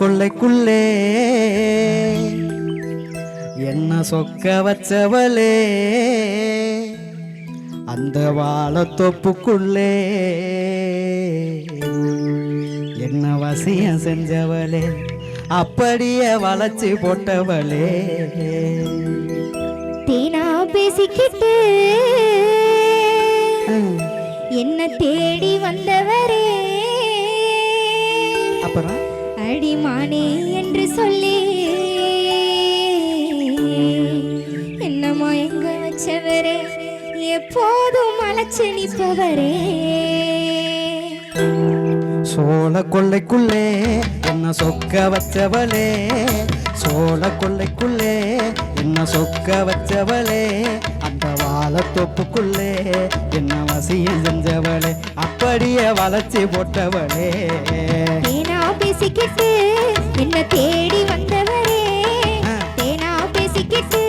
கொள்ளைக்குள்ளே என்ன சொக்க வச்சவளே அந்த வாழத்தொப்புக்குள்ளே என்ன வசியம் செஞ்சவளே அப்படியே வளைச்சி போட்டவளே தேனா பேசிக்கிட்டு என்ன தேடி வந்தவரே அப்புறம் அடிமானே என்று சொல்லி என்ன மயங்க வச்சவரே எப்போதும் அழைச்சு நிற்பவரே சோழ கொள்ளைக்குள்ளே என்ன சொக்க வச்சவளே சோழ கொள்ளைக்குள்ளே என்ன சொக்க வச்சவளே அந்த வாழத்தொப்புக்குள்ளே என்ன வசியம் செஞ்சவளே அப்படியே வளைச்சி போட்டவளே தேனா பேசிக்கிட்டு என்ன தேடி வந்தவரே தேனா பேசிக்கிட்டு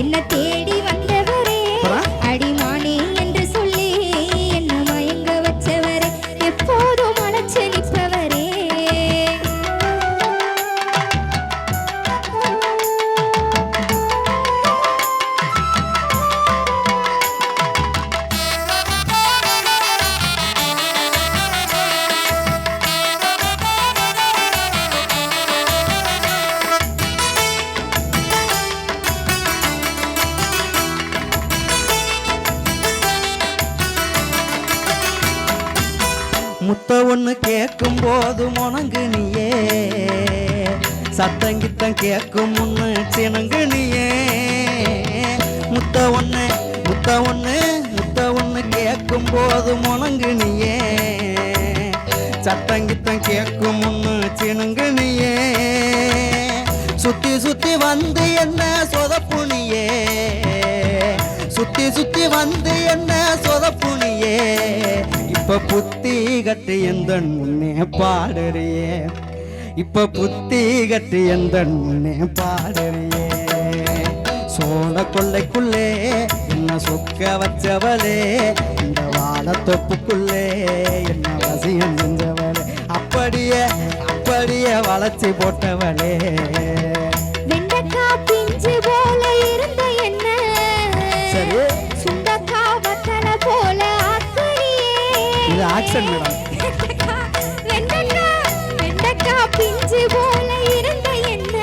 என்ன தேடி வந்தவரே அடிமானே என்று சொல்லி என்ன மயங்க வச்சவரே எப்போதும் அழைச்சு நிற்பவரே முத்த ஒண்ணு கேட்கும் போது முனங்கு நீயே சத்தங்கித்தம் கேட்கும் முன்னு சினங்கு நீயே முத்த ஒண்ணு கேட்கும் போது முனங்கு நீயே சத்தங்கித்தம் கேட்கும் முன்னு சினங்கு நீயே சுத்தி சுத்தி வந்து என்ன சொதப்புனியே சுத்தி சுத்தி வந்து என்ன சொதப்புனியே இப்ப புத்தி கட்டு எந்த முன்னே பாடுறியே இப்ப புத்தி கட்டு எந்த முன்னே பாடுறியே சோழ கொள்ளைக்குள்ளே என்ன சொக்க வச்சவளே இந்த வாழத்தொப்புக்குள்ளே என்ன வசியம் செஞ்சவளே அப்படியே அப்படியே வளைச்சி போட்டவளே வெண்டைக்காய் பிஞ்சு போல இருந்த என்ன சரி சுண்டக்காய் வத்தல போல இது ஆக்ஷன் மேடம் வெண்டைக்காய் பிஞ்சு போல இருந்த என்ன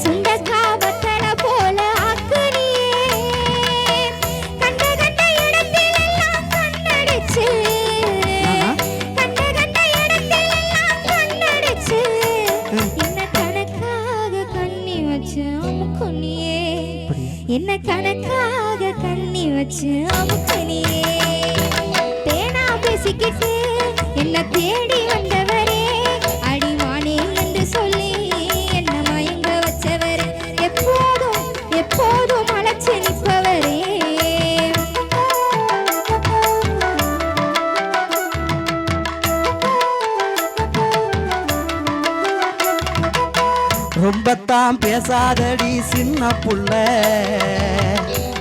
சுண்டக்காய் வத்தல போல ஆக்குனியே கண்ட கண்ட இடத்திலெல்லாம் கண்ணடிச்சு கண்ட கண்ட இடத்திலெல்லாம் கண்ணடிச்சு என்ன கணக்காக கண்ணி வச்சு அமுக்குனியே என்ன கணக்காக கண்ணி வச்சு அமுக்குனியே தேனா பேசிக்கிட்டு என்ன தேடி வந்தவரே அடிமானே என்று சொல்லி என்ன மயங்க வச்சவரே எப்போதும் எப்போதும் அழைச்சு நிற்பவரே ரொம்பத்தான் பேசாதடி சின்ன புள்ள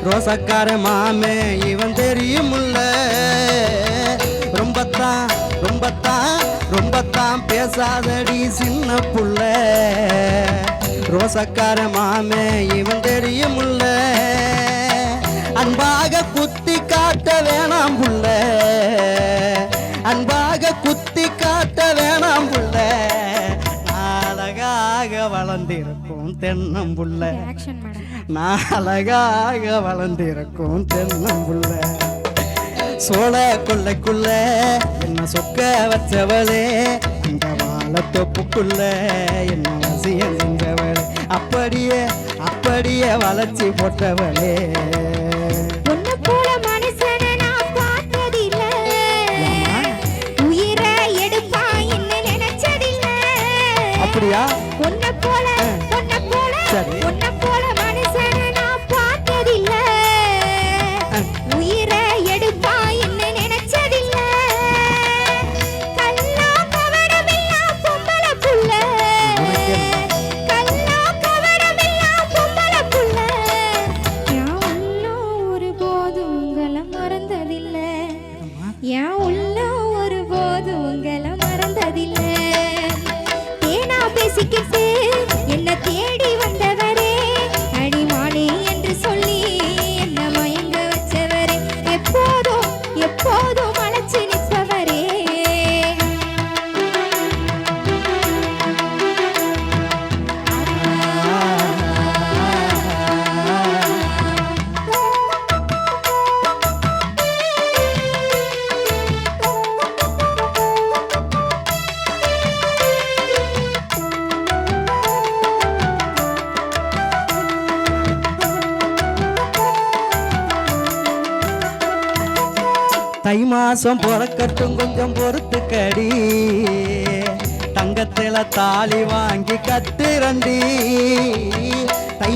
ரோசக்கார மாமே இவன் தெரியுமுல்ல ரொம்பத்தான் பேசாதடி சின்ன புள்ள ரோசக்கார மாமே இவன் தெரியுமுல்ல அன்பாக குத்தி காட்ட வேணாம் புள்ள அன்பாக குத்தி காட்ட வேணாம் புள்ள அழகாக வளர்ந்திருக்கும் தென்னம்புள்ள நான் அழகாக வளர்ந்திருக்கும் தென்னம்புள்ள சோழ கொள்ளைக்குள்ள என்ன சொக்க வச்சவளே இந்த வாழத்தொப்புக்குள்ள என்ன வசியம் செஞ்சவளே அப்படியே அப்படியே வளைச்சி போட்டவளே உன்னை போல மனுஷனை நான் பார்த்ததில்ல உயிரை எடுப்பாயின்னு நினைச்சதில்ல அப்படியா உன்னை போல சரி உன்னை போல மனுஷனை நான் பார்த்ததில்ல உயிரை எடுப்பாயின்னு நினைச்சதில்ல கல்லா கவடமில்லா பொம்பளை புள்ள கல்லா கவடமில்லா பொம்பளை புள்ள நான் இன்னும் ஒருபோதும் உங்களை மறந்ததில்ல என் உள்ள ஒருபோதும் உங்களை மறந்ததில்ல தை மாசம் பிறக்கட்டும் கொஞ்சம் பொறுத்துக்கடி தங்கத்துல தாலி வாங்கி கட்டுறண்டி தை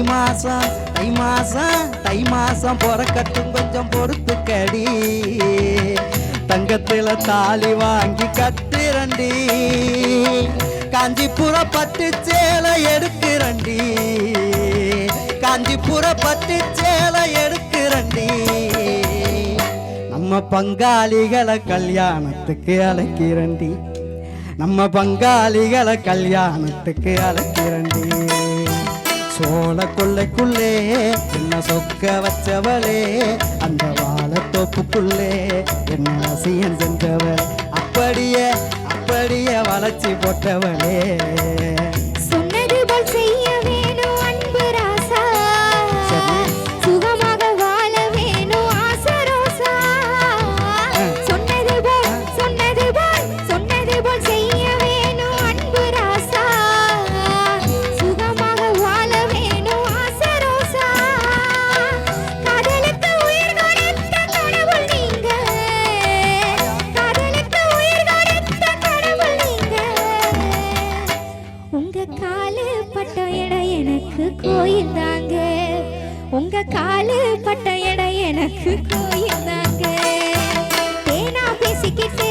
மாசம் பிறக்கட்டும் கொஞ்சம் பொறுத்துக்கடி தங்கத்துல தாலி வாங்கி கட்டுறண்டி காஞ்சிபுர பட்டு சேலை எடுக்கிறண்டி காஞ்சிபுர பட்டு சேலை எடுக்கிறண்டி நம்ம பங்காளிகளை கல்யாணத்துக்கு அழைக்கிறண்டி நம்ம பங்காளிகளை கல்யாணத்துக்கு அழைக்கிறண்டி சோழ கொள்ளைக்குள்ளே என்ன சொக்க வச்சவளே அந்த வாழத்தோப்புக்குள்ளே என்ன ரசியம் செஞ்சவள் அப்படியே வளைச்சி போட்டவளே சொன்னது போல் செய்ய வேணும் அன்பு ராசா சுகமாக வாழ வேணும் ஆசை ரோசா சொன்னது போல் செய்ய வேணும் அன்பு ராசா சுகமாக வாழ வேணும் ஆசை ரோசா காதலுக்கு உயிர் கொடுத்த கடவுள் நீங்க காதலுக்கு உயிர் கொடுத்த கடவுள் நீங்க உங்க காலு பட்ட இடம் எனக்கு கோயில் தாங்க உங்க காலு பட்ட இடம் எனக்கு கோயில் தாங்க தேனா பேசிக்கிட்டு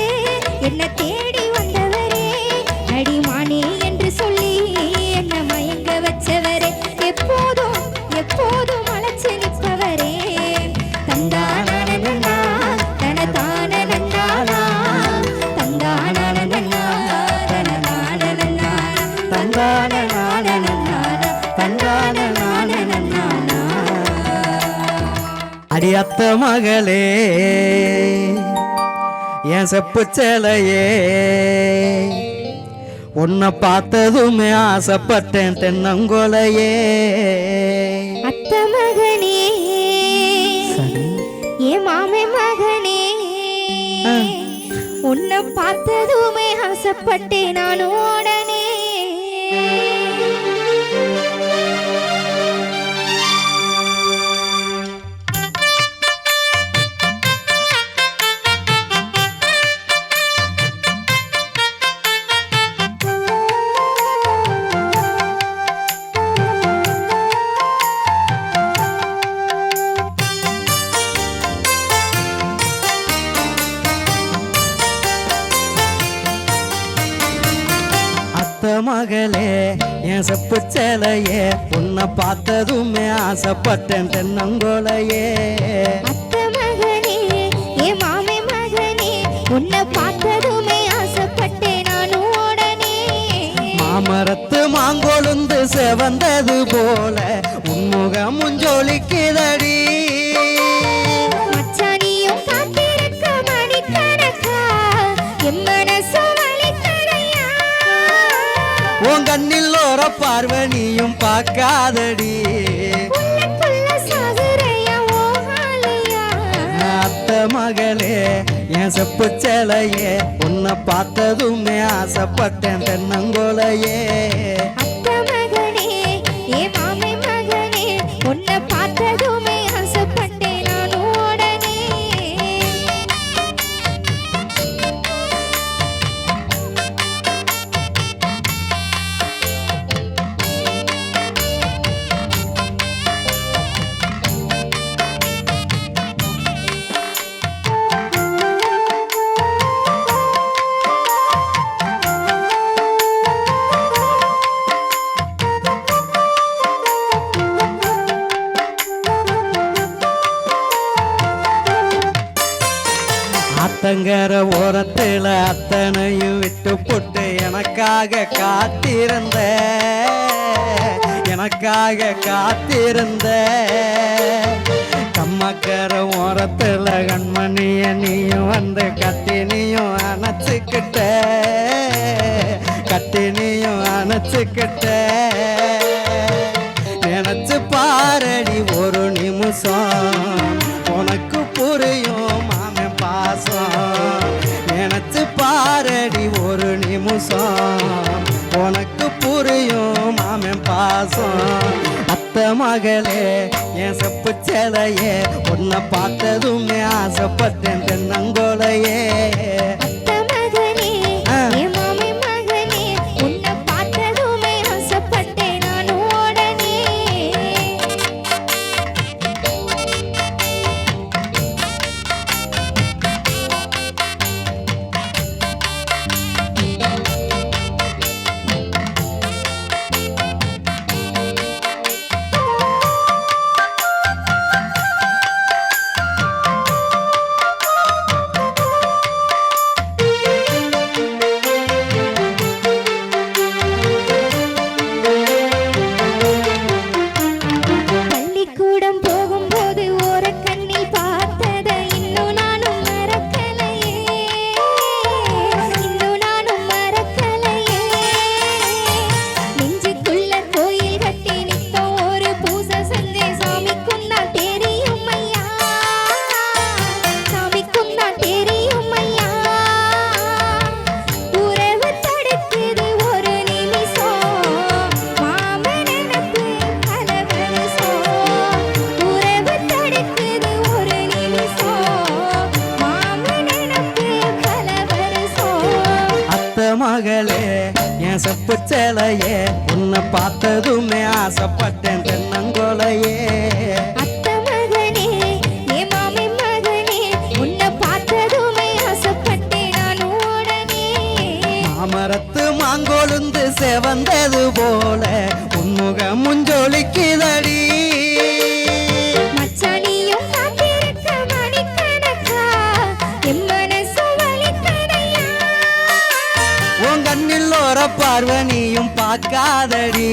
என்ன தேடி வந்தவரே அடிமானே என்று சொல்லி என்ன மயங்க வச்சவரே எப்போதும் அழைச்சு நிற்பவரே தந்தான நன்னா தன தான நன்னானா தந்தான நன்னா தன தான நன்னா தந்தான தந்தான அடியத்த மகளே என் செப்பு சேலையே உன்னை பார்த்ததுமே ஆசைப்பட்டேன் தென்னங்கொலையே அத்த மகனே ஏ மாமே மகனே உன்னை பார்த்ததுமே ஆசைப்பட்டேன் நான் உடனே மகளே என் செப்பு சேலையே உன்னை பார்த்ததுமே ஆசைப்பட்டேன் தென்னங்கொலையே அத்த மகனே ஏ மாமே மகனே உன்னை பார்த்ததுமே ஆசைப்பட்டேன் நான் உடனே மாமரத்து மாங்கொழுந்து செவந்தது போல உன்முகம் முஞ்சொலிக்குதடி மச்சானியும் காத்திருக்க மணிக்கணக்கா என் மனசு வலிக்கடையா உன் கண்ணில் ஒரு பார்வனியும் பார்க்காதடி அத்த மகளே என் செப்பு சேலையே உன்னை பார்த்ததுமே ஆசைப்பட்டேன் தென்னங்கொலையே அத்த மகனே ஏ மாமே மகனே உன்னை பார்த்ததுமே ஆசைப்பட்டேன் நான் உடனே ஆத்தங்கர ஓரத்துல அத்தனையும் விட்டு போட்டு எனக்காக காத்திருந்த கம்மக்கர ஓரத்துல கண்மணிய நீயும் வந்து கத்தினியும் அணைச்சுக்கிட்ட நினைச்சு பாரடி ஒரு நிமிஷம் உனக்கு புரியும் மாமன் பாசம் நினைச்சு பாரடி ஒரு நிமிஷம் உனக்கு புரியும் மாமன் பாசம் மாசம் அத்த மகளே என் செப்பு சேலையே உன்னை பார்த்ததுமே ஆசைப்பட்டேன் தென்னங்கோலையே அத்த மகனே என் மாமே மகனே உன்னை பார்த்ததுமே ஆசைப்பட்டேன் நானும் உடனே பள்ளிக்கூடம் போகும்போது ஓரக்கண்ணில் பார்த்ததை இன்னும் நானும் மறக்கலையே இன்னும் நானும் மறக்கலையே நெஞ்சுக்குள்ள கோயில் கட்டி நித்தம் ஒரு பூசை செஞ்சே சாமிக்கும் தான் தெரியும் ஐயா சாமிக்கும் தான் தெரியும் ஐயா உறவு தடுக்குது ஒரு நிமிஷம் மாமன் நினப்பு பல வருஷம் உறவு தடுக்குது ஒரு நிமிஷம் மாமன் நினப்பு பல வருஷம் அத்த மகளே என் செப்பு சேலையே உன்னை பார்த்ததுமே ஆசைப்பட்டேன் தென்னங்கோலையே அத்த மகனே என் மாமே மகனே உன்னை பார்த்ததுமே ஆசைப்பட்டேன் நான் உடனே மாமரத்து மாங்கொழுந்து செவந்தது போல உன்முக முஞ்சொலிக்குதடி மச்சானியும் காத்திருக்க மணிக்கணக்கா என் மனசு வலிக்கணையா உன் கண்ணில் ஒரு பார்வனியும் பார்க்காதடி